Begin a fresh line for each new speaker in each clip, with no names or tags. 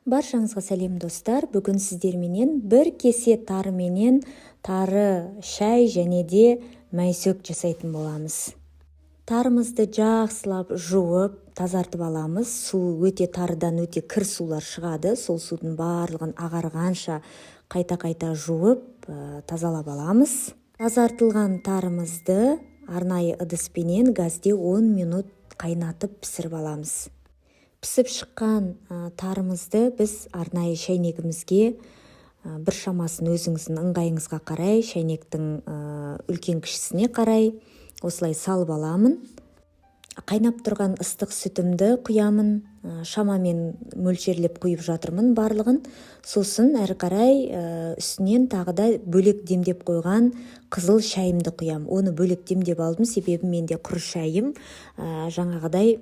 Баршаңызға сәлем достар. Бүгін сіздерменен бір кесе тары менен тары шай және де майсөк жасайтын боламыз. Тарымызды жақсылап жуып, тазартып аламыз. Су өте тарыдан өте кір сулар шығады. Сол судың барлығын ағарғанша қайта-қайта жуып, тазалап аламыз. Тазартылған тарымызды арнайы ыдыспенен газде 10 минут қайнатып пісіріп аламыз. Пісіп шыққан тарымызды біз арнайы шәйнегімізге бір шамасын өзіңіздің ыңғайыңызға қарай, шәйнектің үлкен кішісіне қарай осылай салып аламын. Қайнап тұрған ыстық сүтімді құямын, шамамен мөлшерлеп құйып жатырмын барлығын. Сосын әрі қарай үстінен тағы да бөлек демдеп қойған қызыл шайымды құям. Оны бөлек демдеп алдым, себебі менде құр шайым жаңағыдай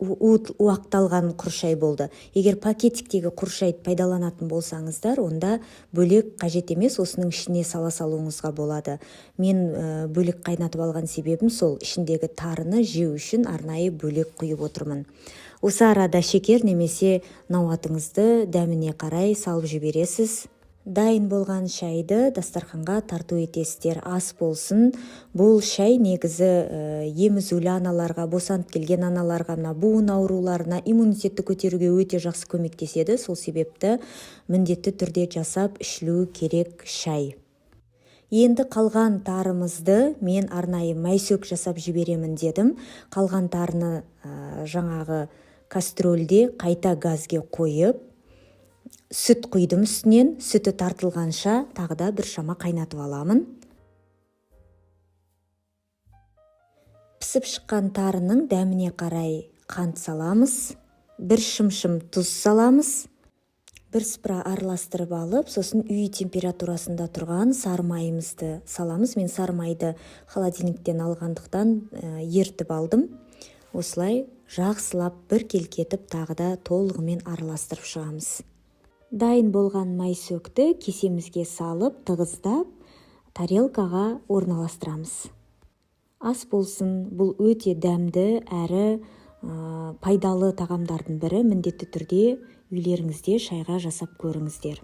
уақталған құр шай болды. Егер пакетиктегі құр шайды пайдаланатын болсаңыздар, онда бөлек қажет емес, осының ішіне сала салуыңызға болады. Мен бөлек қайнатып алған себебім сол, ішіндегі тарыны жеу үшін арнайы бөлек құйып отырмын. Осы арада шекер немесе науатыңызды дәміне қарай салып жібересіз. Дайын болған шайды дастарханға тарту етесіздер. Ас болсын. Бұл шай негізі емізулі аналарға, босанып келген аналарға, буын ауруларына, иммунитетті көтеруге өте жақсы көмектеседі. Сол себепті міндетті түрде жасап ішілу керек шай. Енді қалған тарымызды мен арнайы майсөк жасап жіберемін дедім. Қалған тарыны жаңағы кастрөлде қайта газге қойып, сүт құйдым үстінен, сүті тартылғанша тағы да бір шама қайнатып аламын. Пісіп шыққан тарының дәміне қарай қант саламыз, бір шымшым тұз саламыз, бір сыпыра араластырып алып, сосын үй температурасында тұрған сары майымызды саламыз. Мен сары майды холодильниктен алғандықтан ертіп алдым. Осылай жақсылап бір келкетіп тағы да толығымен араластырып шығамыз. Дайын болған майсөкті кесемізге салып, тығыздап, тарелкаға орналастырамыз. Ас болсын, бұл өте дәмді әрі пайдалы тағамдардың бірі. Міндетті түрде үйлеріңізде шайға жасап көріңіздер.